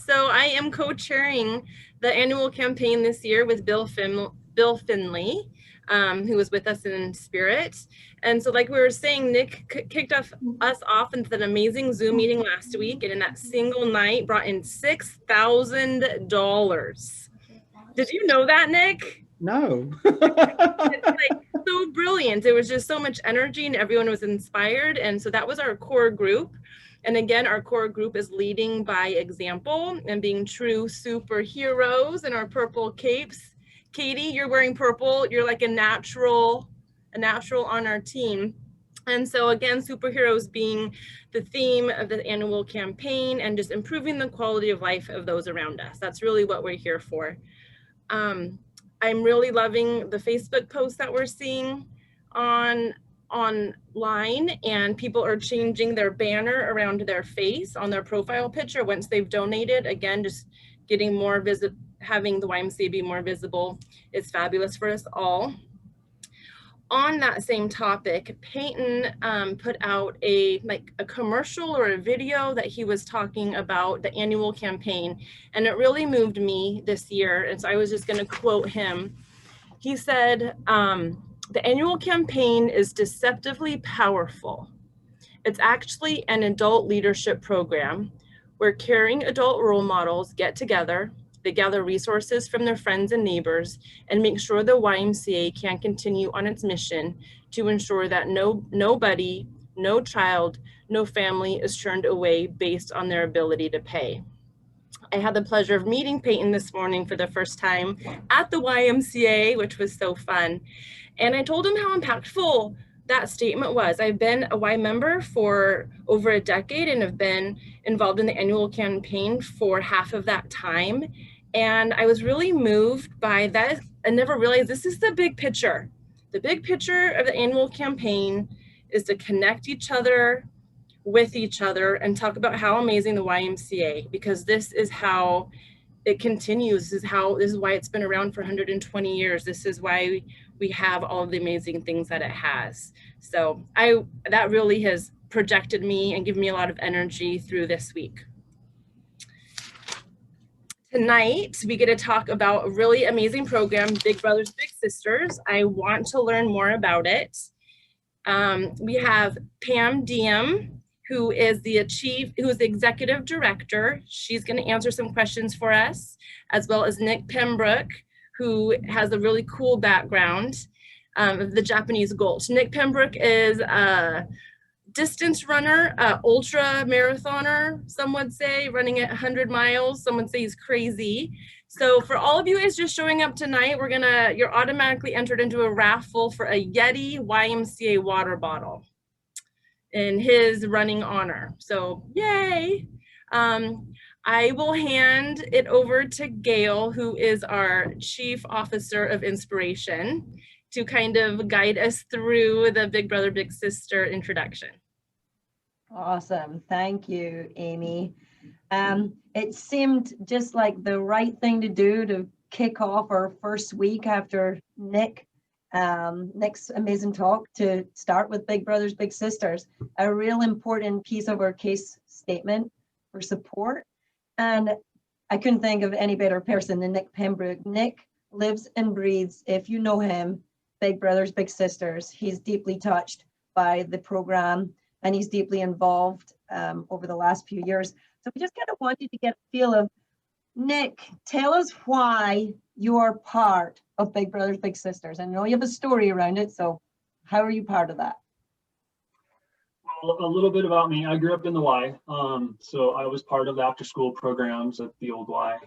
so I am co-chairing the annual campaign this year with Bill Finley, who was with us in spirit. And so like we were saying, Nick kicked us off into an amazing Zoom meeting last week, and in that single night brought in $6,000. Did you know that, Nick? No. It's like so brilliant. It was just so much energy and everyone was inspired. And so that was our core group. And again, our core group is leading by example and being true superheroes in our purple capes. Katie, you're wearing purple. You're like a natural on our team. And so again, superheroes being the theme of the annual campaign and just improving the quality of life of those around us. That's really what we're here for. I'm really loving the Facebook posts that we're seeing online, and people are changing their banner around their face on their profile picture once they've donated. Again, just getting more having the YMCA be more visible is fabulous for us all. On that same topic, Peyton put out a commercial or a video that he was talking about the annual campaign, and it really moved me this year. And so I was just going to quote him. He said, the annual campaign is deceptively powerful. It's actually an adult leadership program where caring adult role models get together. They gather resources from their friends and neighbors and make sure the YMCA can continue on its mission to ensure that nobody, no child, no family is turned away based on their ability to pay. I had the pleasure of meeting Peyton this morning for the first time at the YMCA, which was so fun. And I told him how impactful that statement was. I've been a Y member for over a decade and have been involved in the annual campaign for half of that time. And I was really moved by that. I never realized this is the big picture. The big picture of the annual campaign is to connect each other with each other and talk about how amazing the YMCA, because this is how it continues. This is why it's been around for 120 years. This is why we have all of the amazing things that it has. So that really has projected me and given me a lot of energy through this week. Tonight, we get to talk about a really amazing program, Big Brothers Big Sisters. I want to learn more about it. We have Pam Diem, who is the executive director. She's going to answer some questions for us, as well as Nick Pembroke, who has a really cool background of the Japanese Gulch. Nick Pembroke is a distance runner, ultra marathoner, some would say, running at 100 miles. Some would say he's crazy. So for all of you guys just showing up tonight, you're automatically entered into a raffle for a Yeti YMCA water bottle in his running honor. So yay. I will hand it over to Gail, who is our Chief Officer of Inspiration, to kind of guide us through the Big Brother Big Sister introduction. Awesome. Thank you, Amy. It seemed just like the right thing to do to kick off our first week after Nick's amazing talk, to start with Big Brothers Big Sisters, a real important piece of our case statement for support. And I couldn't think of any better person than Nick Pembroke. Nick lives and breathes, if you know him, Big Brothers Big Sisters. He's deeply touched by the program and he's deeply involved over the last few years. So we just kind of wanted to get a feel of, Nick, tell us why you are part of Big Brothers Big Sisters. I know you have a story around it, so how are you part of that? Well, a little bit about me. I grew up in the Y, so I was part of the after school programs at the old Y.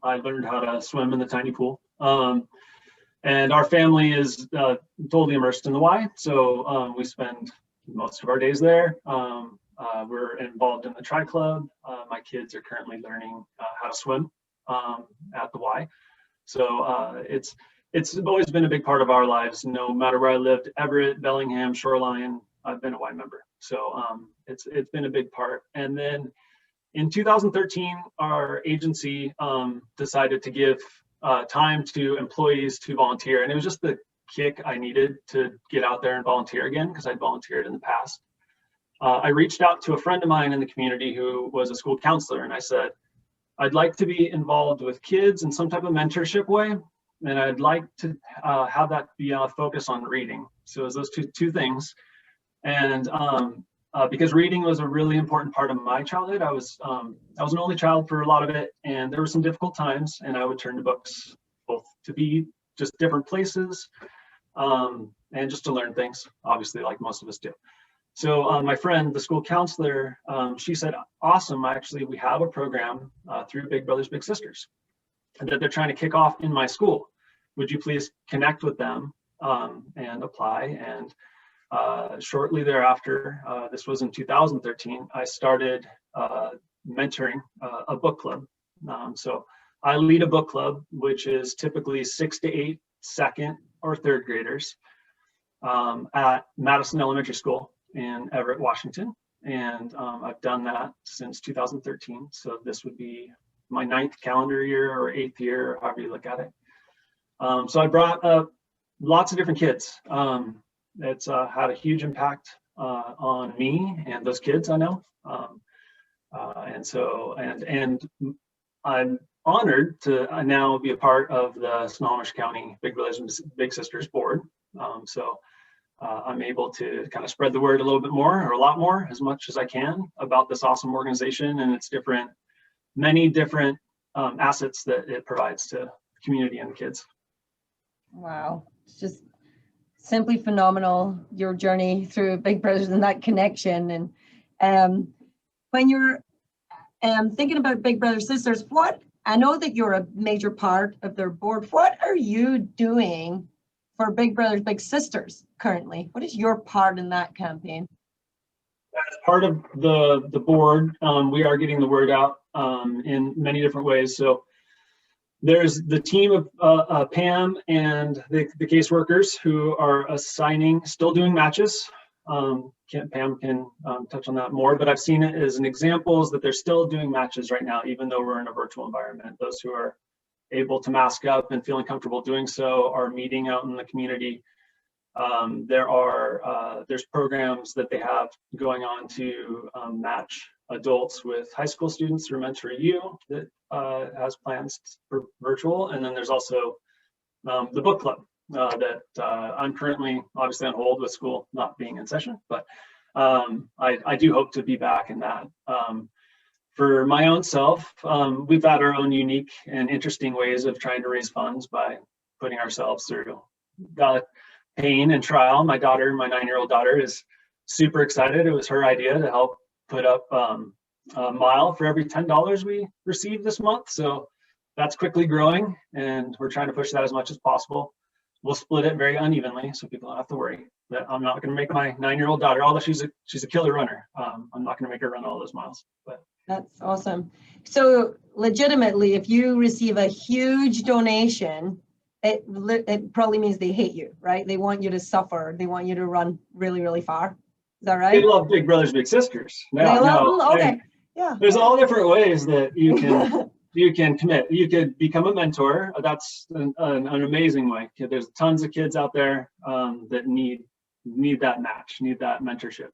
I learned how to swim in the tiny pool. And our family is totally immersed in the Y, so we spend most of our days there. We're involved in the Tri Club. My kids are currently learning how to swim at the Y. So it's always been a big part of our lives, no matter where I lived, Everett, Bellingham, Shoreline, I've been a Y member. So it's been a big part. And then in 2013, our agency decided to give time to employees to volunteer. And it was just the kick I needed to get out there and volunteer again, because I'd volunteered in the past. I reached out to a friend of mine in the community who was a school counselor, and I said, I'd like to be involved with kids in some type of mentorship way, and I'd like to have that be a focus on reading. So it's those two things. And because reading was a really important part of my childhood. I was an only child for a lot of it, and there were some difficult times, and I would turn to books both to be just different places and just to learn things, obviously, like most of us do. So my friend, the school counselor, she said, awesome, actually, we have a program through Big Brothers Big Sisters that they're trying to kick off in my school. Would you please connect with them and apply? And shortly thereafter, this was in 2013, I started mentoring a book club. So I lead a book club, which is typically 6 to 8 second or third graders at Madison Elementary School in Everett, Washington. And I've done that since 2013. So this would be my 9th calendar year or 8th year, however you look at it. So I brought up lots of different kids. It's had a huge impact on me and those kids I know. And I'm honored to now be a part of the Snohomish County Big Brothers Big Sisters board. So I'm able to kind of spread the word a little bit more, or a lot more, as much as I can, about this awesome organization and its many different assets that it provides to the community and the kids. Wow, it's just simply phenomenal, your journey through Big Brothers and that connection. And when you're thinking about Big Brothers Sisters, I know that you're a major part of their board. What are you doing for Big Brothers Big Sisters currently? What is your part in that campaign? As part of the board, we are getting the word out in many different ways. So there's the team of Pam and the caseworkers who are still doing matches. Pam can touch on that more, but I've seen it as an example is that they're still doing matches right now, even though we're in a virtual environment. Those who are able to mask up and feeling comfortable doing so are meeting out in the community. There's programs that they have going on to match adults with high school students through Mentor U that has plans for virtual. And then there's also the book club that I'm currently obviously on hold with school not being in session, but I do hope to be back in that. For my own self, we've had our own unique and interesting ways of trying to raise funds by putting ourselves through pain and trial. My 9-year-old daughter is super excited. It was her idea to help put up a mile for every $10 we received this month. So that's quickly growing, and we're trying to push that as much as possible. We'll split it very unevenly, so people don't have to worry that I'm not going to make my 9-year-old daughter, although she's a killer runner. I'm not going to make her run all those miles. But that's awesome. So legitimately, if you receive a huge donation, it probably means they hate you, right? They want you to suffer. They want you to run really, really far. Is that right? They love Big Brothers Big Sisters. Okay. Yeah. There's all different ways that you can you can commit. You could become a mentor. That's an amazing way. There's tons of kids out there that need that match, need that mentorship.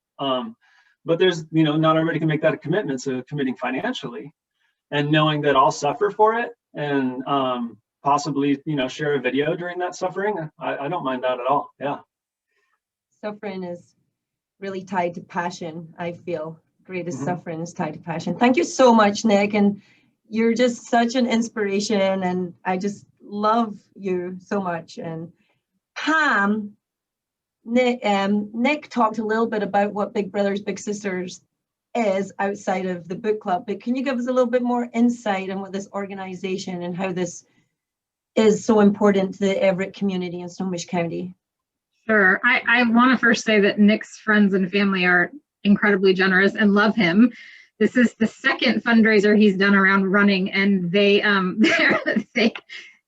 But there's, not everybody can make that a commitment. So committing financially and knowing that I'll suffer for it and possibly, share a video during that suffering. I don't mind that at all. Yeah. Suffering is really tied to passion, I feel. Greatest suffering is tied to passion. Thank you so much, Nick. And you're just such an inspiration, and I just love you so much. And Pam, Nick talked a little bit about what Big Brothers Big Sisters is outside of the book club, but can you give us a little bit more insight on what this organization and how this is so important to the Everett community in Snohomish County? Sure. I want to first say that Nick's friends and family are incredibly generous and love him. This is the second fundraiser he's done around running, and they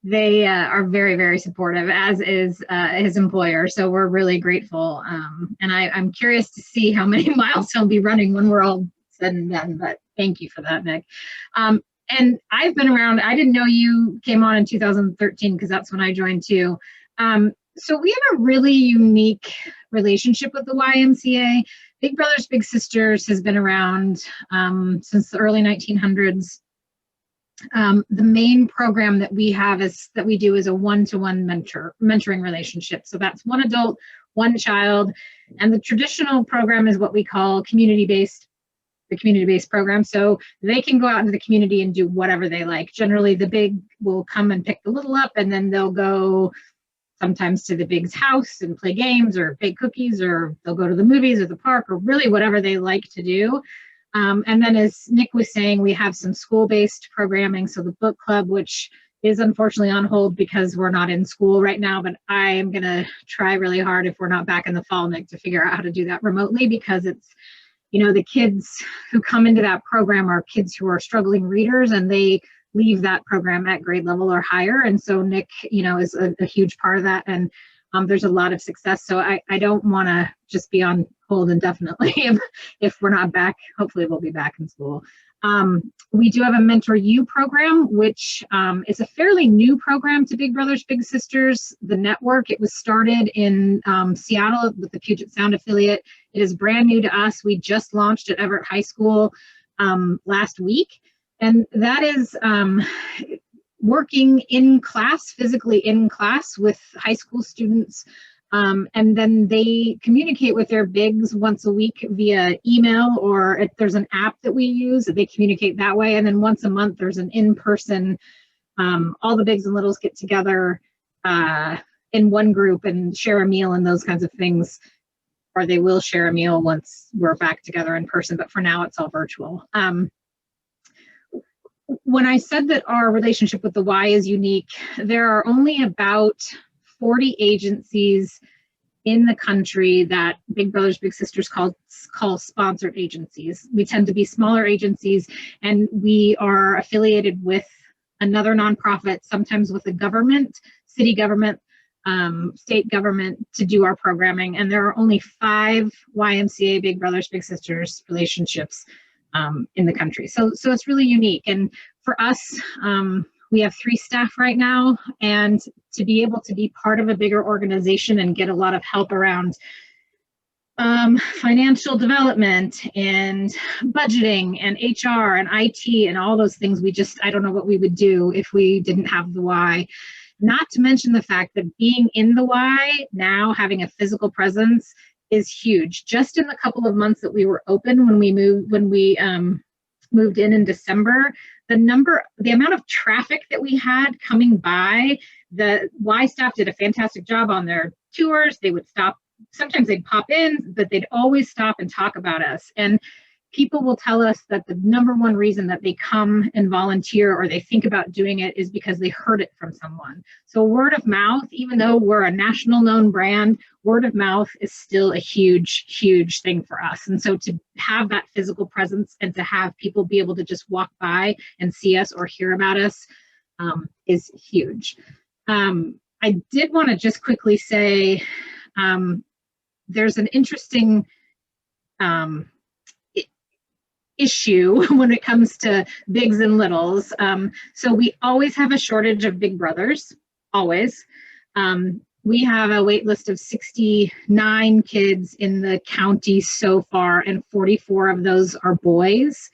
they are very, very supportive, as is his employer. So we're really grateful. And I'm curious to see how many miles he'll be running when we're all said and done. But thank you for that, Nick. And I've been around. I didn't know you came on in 2013 because that's when I joined too. So we have a really unique relationship with the YMCA. Big Brothers Big Sisters has been around since the early 1900s. The main program that we have is that we do is a one-to-one mentoring relationship. So that's one adult, one child, and the traditional program is what we call the community-based program. So they can go out into the community and do whatever they like. Generally, the big will come and pick the little up, and then they'll go sometimes to the big's house and play games or bake cookies, or they'll go to the movies or the park, or really whatever they like to do. And then, as Nick was saying, we have some school-based programming. So the book club, which is unfortunately on hold because we're not in school right now, but I am going to try really hard, if we're not back in the fall, Nick, to figure out how to do that remotely, because it's, the kids who come into that program are kids who are struggling readers, and they leave that program at grade level or higher. And so Nick, is a huge part of that. And there's a lot of success. So I don't want to just be on hold indefinitely if we're not back. Hopefully we'll be back in school. We do have a Mentor You program, which is a fairly new program to Big Brothers Big Sisters, the network. It was started in Seattle with the Puget Sound affiliate. It is brand new to us. We just launched at Everett High School last week. And that is working in class, physically in class with high school students. And then they communicate with their bigs once a week via email, or if there's an app that we use, they communicate that way. And then once a month, there's an in-person, all the bigs and littles get together in one group and share a meal and those kinds of things. Or they will share a meal once we're back together in person, but for now it's all virtual. When I said that our relationship with the Y is unique, there are only about 40 agencies in the country that Big Brothers Big Sisters call sponsored agencies. We tend to be smaller agencies, and we are affiliated with another nonprofit, sometimes with the government, city government, state government, to do our programming. And there are only 5 YMCA Big Brothers Big Sisters relationships in the country. So it's really unique. And for us, we have 3 staff right now, and to be able to be part of a bigger organization and get a lot of help around financial development and budgeting and HR and IT and all those things, I don't know what we would do if we didn't have the Y. Not to mention the fact that being in the Y now, having a physical presence, is huge. Just in the couple of months that we were open, when we moved in December, the amount of traffic that we had coming by, the Y staff did a fantastic job on their tours. They would stop, sometimes they'd pop in, but they'd always stop and talk about us. And people will tell us that the #1 reason that they come and volunteer or they think about doing it is because they heard it from someone. So word of mouth, even though we're a national known brand, word of mouth is still a huge, huge thing for us. And so to have that physical presence and to have people be able to just walk by and see us or hear about us is huge. I did want to just quickly say there's an interesting issue when it comes to bigs and littles. So we always have a shortage of big brothers, always. We have a wait list of 69 kids in the county so far, and 44 of those are boys.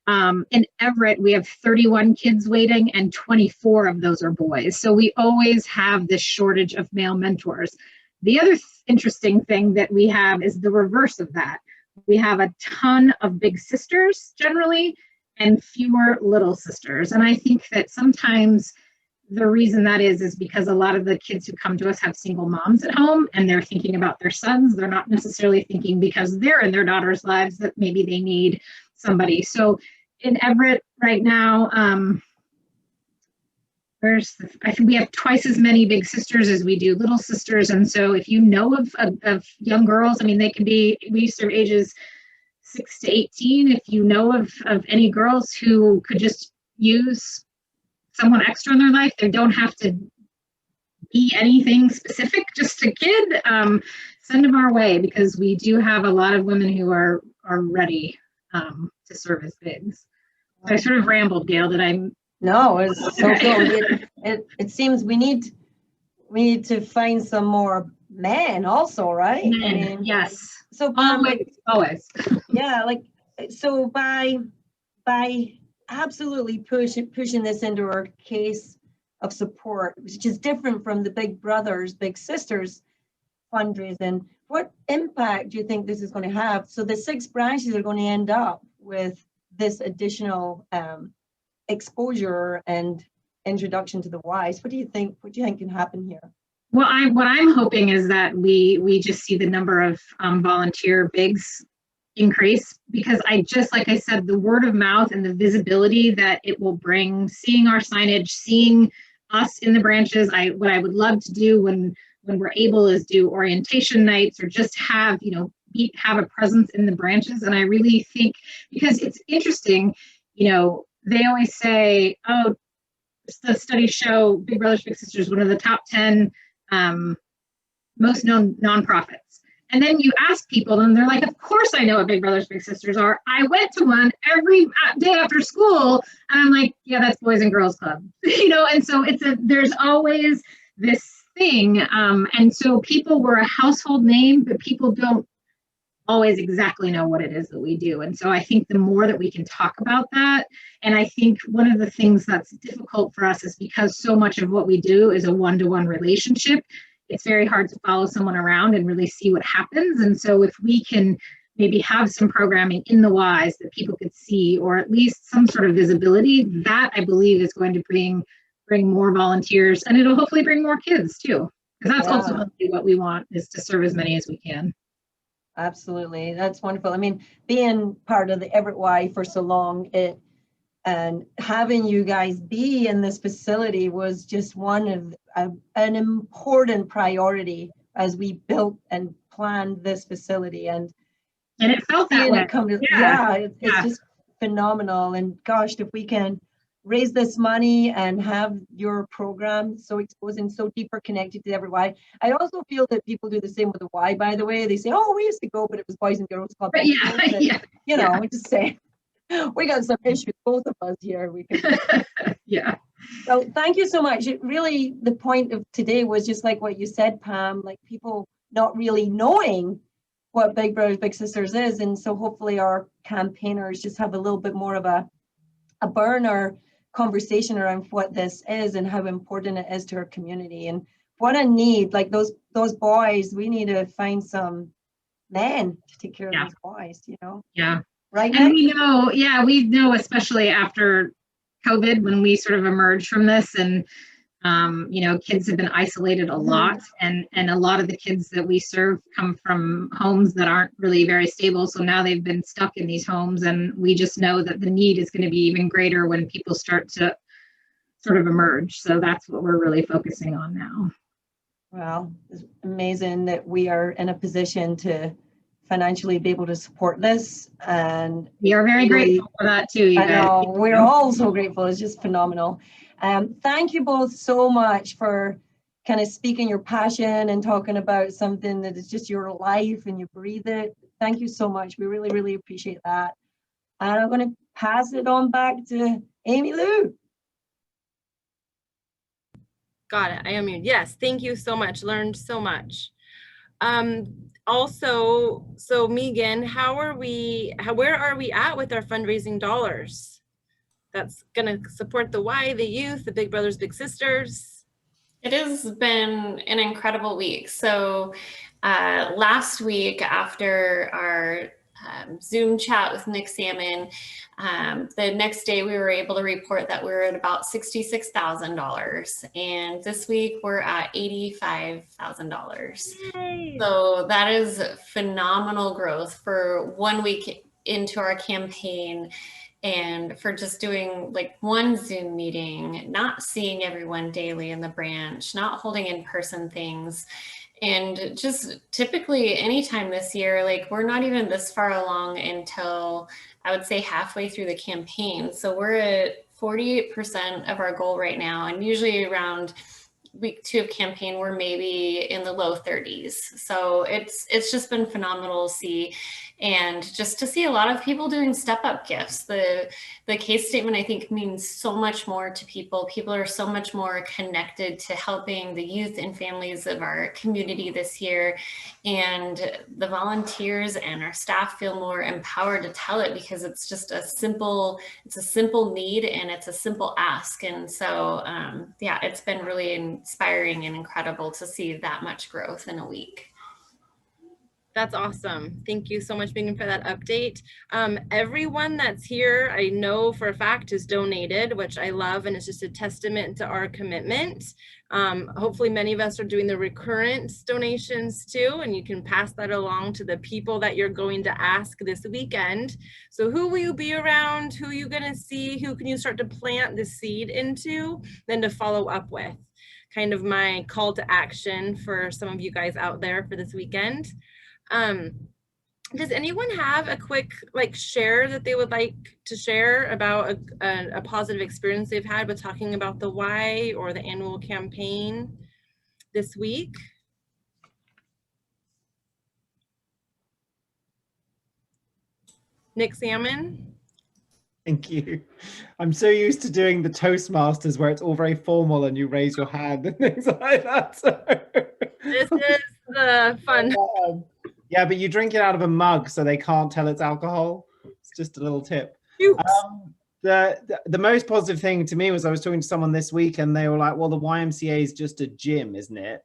In Everett, we have 31 kids waiting, and 24 of those are boys. So we always have this shortage of male mentors. The other interesting thing that we have is the reverse of that. We have a ton of big sisters generally and fewer little sisters. And I think that sometimes the reason that is because a lot of the kids who come to us have single moms at home and they're thinking about their sons. They're not necessarily thinking because they're in their daughter's lives that maybe they need somebody. So in Everett right now, I think we have twice as many big sisters as we do little sisters. And so if you know of young girls, I mean, they can be, we serve ages 6 to 18. If you know of any girls who could just use someone extra in their life, they don't have to be anything specific, just a kid, send them our way, because we do have a lot of women who are ready to serve as bigs. So I sort of rambled, Gail. Did I? No, it's so good. It seems we need to find some more men also, right? Men, I mean, yes. So always. yeah, like so by absolutely pushing this into our case of support, which is different from the Big Brothers, Big Sisters fundraising. What impact do you think this is going to have? So the 6 branches are going to end up with this additional exposure and introduction to the whys. What do you think? What do you think can happen here? Well, what I'm hoping is that we just see the number of volunteer bigs increase, because like I said, the word of mouth and the visibility that it will bring, seeing our signage, seeing us in the branches. What I would love to do when we're able is do orientation nights, or just have, have a presence in the branches. And I really think, because it's interesting, they always say, oh, the studies show Big Brothers Big Sisters one of the top 10 most known nonprofits. And then you ask people, and they're like, of course I know what Big Brothers Big Sisters are. I went to one every day after school. And I'm like, yeah, that's Boys and Girls Club. And so there's always this thing. And so people were a household name, but people don't always exactly know what it is that we do. And so I think the more that we can talk about that, and I think one of the things that's difficult for us is because so much of what we do is a one-to-one relationship, it's very hard to follow someone around and really see what happens. And so if we can maybe have some programming in the Ys that people could see, or at least some sort of visibility, that I believe is going to bring more volunteers, and it'll hopefully bring more kids too, because that's ultimately what we want, is to serve as many as we can. Absolutely. That's wonderful. I mean, being part of the Everett Y for so long, and having you guys be in this facility was just one of an important priority as we built and planned this facility. And it felt that way. It's just phenomenal. And gosh, if we can raise this money and have your program so exposed and so deeper connected to every Y. I also feel that people do the same with the Y, by the way. They say, oh, we used to go, but it was Boys and Girls Club. We just say, we got some issues, both of us here. We can. Yeah. So thank you so much. Really, the point of today was just like what you said, Pam, like people not really knowing what Big Brothers Big Sisters is. And so hopefully our campaigners just have a little bit more of a burner conversation around what this is and how important it is to our community. And what I need, like those boys, we need to find some men to take care of those boys, Yeah. Right. And we know, especially after COVID, when we sort of emerged from this, and kids have been isolated a lot, and a lot of the kids that we serve come from homes that aren't really very stable. So now they've been stuck in these homes, and we just know that the need is going to be even greater when people start to sort of emerge. So that's what we're really focusing on now. Well, it's amazing that we are in a position to financially be able to support this, and we are very grateful for that too. You guys. We're all so grateful. It's just phenomenal. Thank you both so much for kind of speaking your passion and talking about something that is just your life and you breathe it. Thank you so much. We really, really appreciate that. And I'm going to pass it on back to Amy Lou. Got it. I am you. Yes. Thank you so much. Learned so much. Also, so Megan, where are we at with our fundraising dollars? That's going to support the Y, the youth, the Big Brothers, Big Sisters. It has been an incredible week. So last week, after our Zoom chat with Nick Salmon, the next day we were able to report that we're at about $66,000. And this week we're at $85,000. So that is phenomenal growth for 1 week into our campaign. And for just doing like one Zoom meeting, not seeing everyone daily in the branch, not holding in-person things. And just typically anytime this year, like we're not even this far along until I would say halfway through the campaign. So we're at 48% of our goal right now. And usually around week 2 of campaign, we're maybe in the low 30s. So it's just been phenomenal to see. and just to see a lot of people doing step-up gifts. The case statement, I think, means so much more to people. People are so much more connected to helping the youth and families of our community this year, and the volunteers and our staff feel more empowered to tell it because it's just a simple need and it's a simple ask. And so yeah, it's been really inspiring and incredible to see that much growth in a week. That's awesome. Thank you so much, Megan, for that update. Everyone that's here, I know for a fact, has donated, which I love, and it's just a testament to our commitment. Hopefully many of us are doing the recurrent donations too, and you can pass that along to the people that you're going to ask this weekend. So who will you be around? Who are you gonna see? Who can you start to plant the seed into, then to follow up with? Kind of my call to action for some of you guys out there for this weekend. Does anyone have a quick share that they would like to share about a positive experience they've had with talking about the why or the annual campaign this week? Nick Salmon? Thank you. I'm so used to doing the Toastmasters where it's all very formal and you raise your hand and things like that. So. This is the fun. Yeah, but you drink it out of a mug so they can't tell it's alcohol. It's just a little tip. The most positive thing to me was I was talking to someone this week and they were like, well, the YMCA is just a gym, isn't it?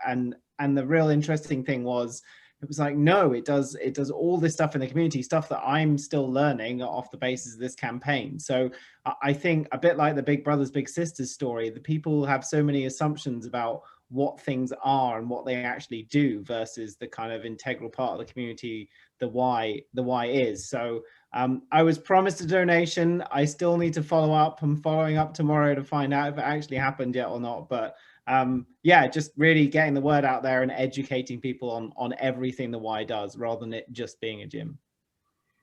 And the real interesting thing was, it was like, no, it does all this stuff in the community, stuff that I'm still learning off the basis of this campaign. So I think a bit like the Big Brothers Big Sisters story, the people have so many assumptions about what things are and what they actually do versus the kind of integral part of the community, the why is. So I was promised a donation. I still need to follow up. I'm following up tomorrow to find out if it actually happened yet or not. But yeah, just really getting the word out there and educating people on everything the why does, rather than it just being a gym.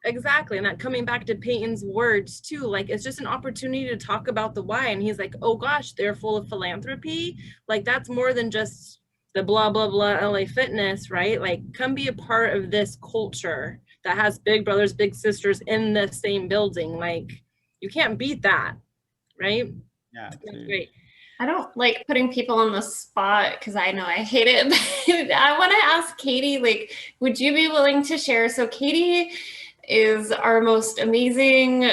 Exactly. And that coming back to Peyton's words too, like it's just an opportunity to talk about the why. And he's like, oh gosh, they're full of philanthropy. Like that's more than just the blah, blah, blah LA Fitness, right? Like come be a part of this culture that has big brothers, big sisters in the same building. Like you can't beat that, right? Yeah, that's great. I don't like putting people on the spot because I know I hate it. I want to ask Katie, like, would you be willing to share? So Katie is our most amazing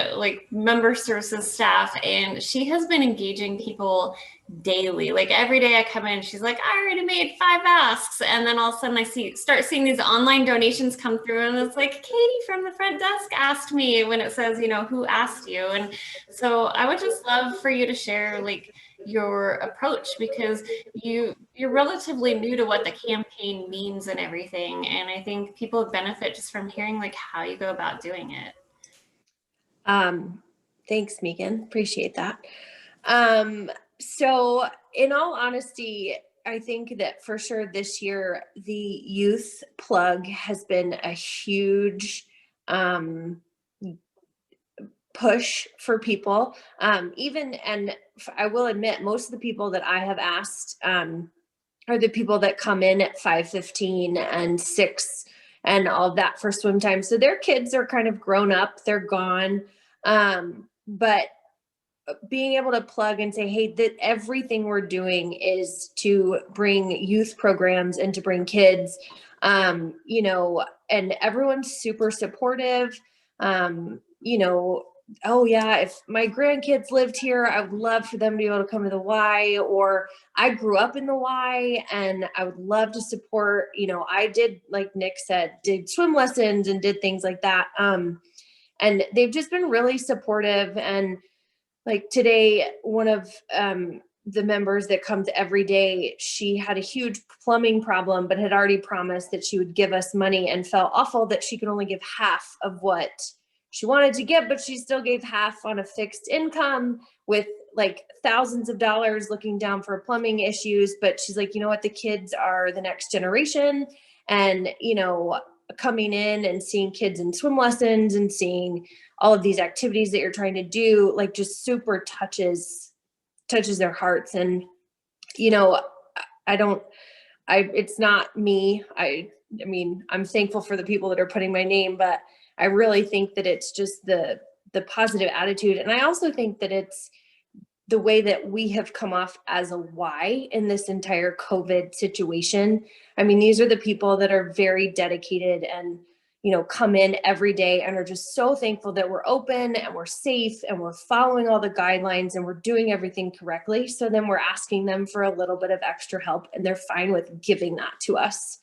member services staff, and she has been engaging people daily. Like every day I come in, she's like, I already made 5 asks, and then all of a sudden I start seeing these online donations come through, and it's like, Katie from the front desk asked me, when it says, you know, who asked you. And so I would just love for you to share your approach, because you're relatively new to what the campaign means and everything, and I think people benefit just from hearing how you go about doing it. Thanks, Megan, appreciate that. So in all honesty, I think that for sure this year the youth plug has been a huge push for people. And I will admit, most of the people that I have asked are the people that come in at 5:15 and 6 and all of that for swim time. So their kids are kind of grown up, they're gone. But being able to plug and say, hey, that everything we're doing is to bring youth programs and to bring kids, you know, and everyone's super supportive. You know, oh yeah, if my grandkids lived here, I would love for them to be able to come to the Y, or I grew up in the Y and I would love to support, you know, I did, like Nick said, did swim lessons and did things like that. And they've just been really supportive. And like today, one of the members that comes every day, she had a huge plumbing problem, but had already promised that she would give us money, and felt awful that she could only give half of what she wanted to give, but she still gave half on a fixed income with like thousands of dollars looking down for plumbing issues. But she's like, you know what, the kids are the next generation. And, you know, coming in and seeing kids in swim lessons and seeing all of these activities that you're trying to do, like just super touches their hearts. And, you know, it's not me. I mean, I'm thankful for the people that are putting my name, but I really think that it's just the positive attitude. And I also think that it's the way that we have come off as a why in this entire COVID situation. I mean, these are the people that are very dedicated and, you know, come in every day and are just so thankful that we're open and we're safe and we're following all the guidelines and we're doing everything correctly. So then we're asking them for a little bit of extra help and they're fine with giving that to us.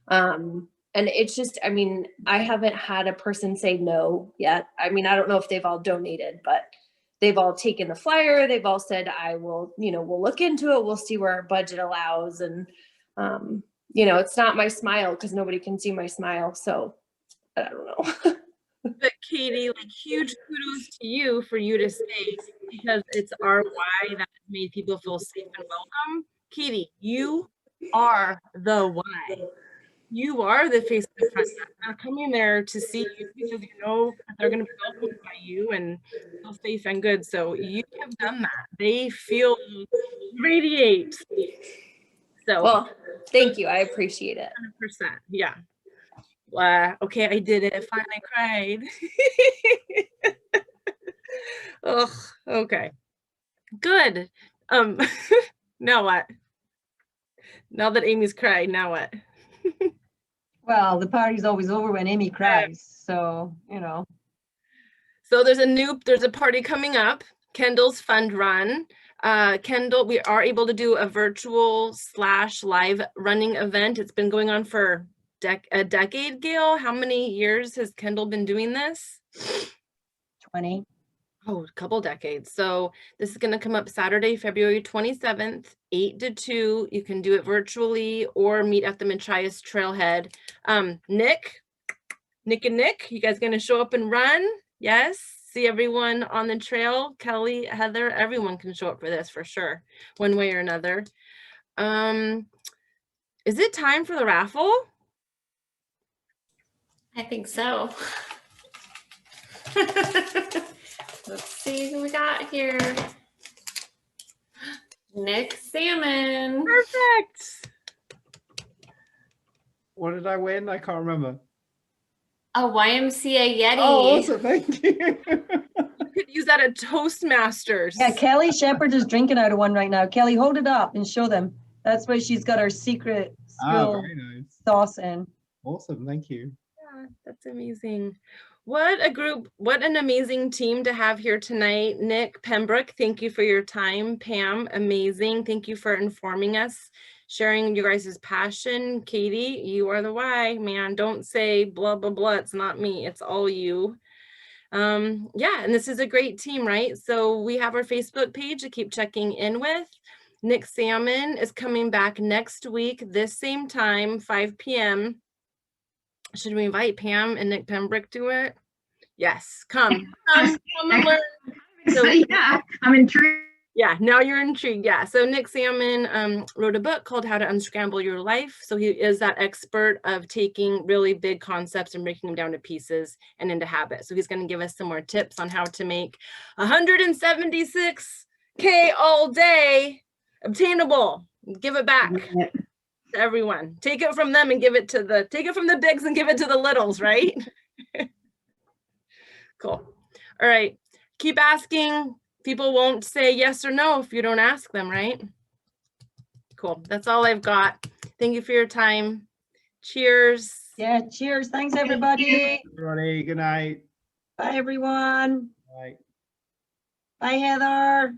And it's just, I mean, I haven't had a person say no yet. I mean, I don't know if they've all donated, but they've all taken the flyer. They've all said, I will, you know, we'll look into it. We'll see where our budget allows. And, you know, it's not my smile because nobody can see my smile. So I don't know. But Katie, like huge kudos to you for you to say, because it's our why that made people feel safe and welcome. Katie, you are the why. You are the face of the front. They're coming there to see you because you know they're going to be welcomed by you and feel safe and good. So you have done that. They feel radiate. So Well, thank you. I appreciate it. 100%. Yeah. Okay, I did it. I finally cried. Oh, okay. Good. Now what? Now that Amy's cried, now what? Well, the party's always over when Amy cries, so, you know. So there's a party coming up, Kendall's Fund Run. Kendall, we are able to do a virtual / live running event. It's been going on for a decade, Gail. How many years has Kendall been doing this? 20. Oh, a couple decades. So this is going to come up Saturday, February 27th, 8 to 2. You can do it virtually or meet at the Machias Trailhead. Nick and Nick, you guys going to show up and run? Yes. See everyone on the trail. Kelly, Heather, everyone can show up for this for sure, one way or another. Is it time for the raffle? I think so. Let's see who we got here. Nick Salmon. Perfect. What did I win? I can't remember. A YMCA Yeti. Oh, awesome. Thank you. You could use that at Toastmasters. Yeah, Kelly Shepherd is drinking out of one right now. Kelly, hold it up and show them. That's where she's got her secret skill very nice. sauce in. Awesome. Thank you. Yeah, that's amazing. What a group, what an amazing team to have here tonight. Nick, Pembroke, thank you for your time. Pam, amazing. Thank you for informing us, sharing your guys' passion. Katie, you are the why, man. Don't say blah, blah, blah. It's not me. It's all you. Yeah, and this is a great team, right? So we have our Facebook page to keep checking in with. Nick Salmon is coming back next week, this same time, 5 p.m. Should we invite Pam and Nick Pembroke to it? Yes, come and learn. So, yeah, I'm intrigued. Yeah, now you're intrigued. Yeah, so Nick Salmon wrote a book called How to Unscramble Your Life. So he is that expert of taking really big concepts and breaking them down to pieces and into habits. So he's going to give us some more tips on how to make 176K all day obtainable. Give it back. To everyone. Take it from them and give it to take it from the bigs and give it to the littles, right? Cool. All right. Keep asking. People won't say yes or no if you don't ask them, right? Cool. That's all I've got. Thank you for your time. Cheers. Yeah, cheers. Thanks, everybody. Everybody, good night. Bye, everyone. Bye. Bye, Heather.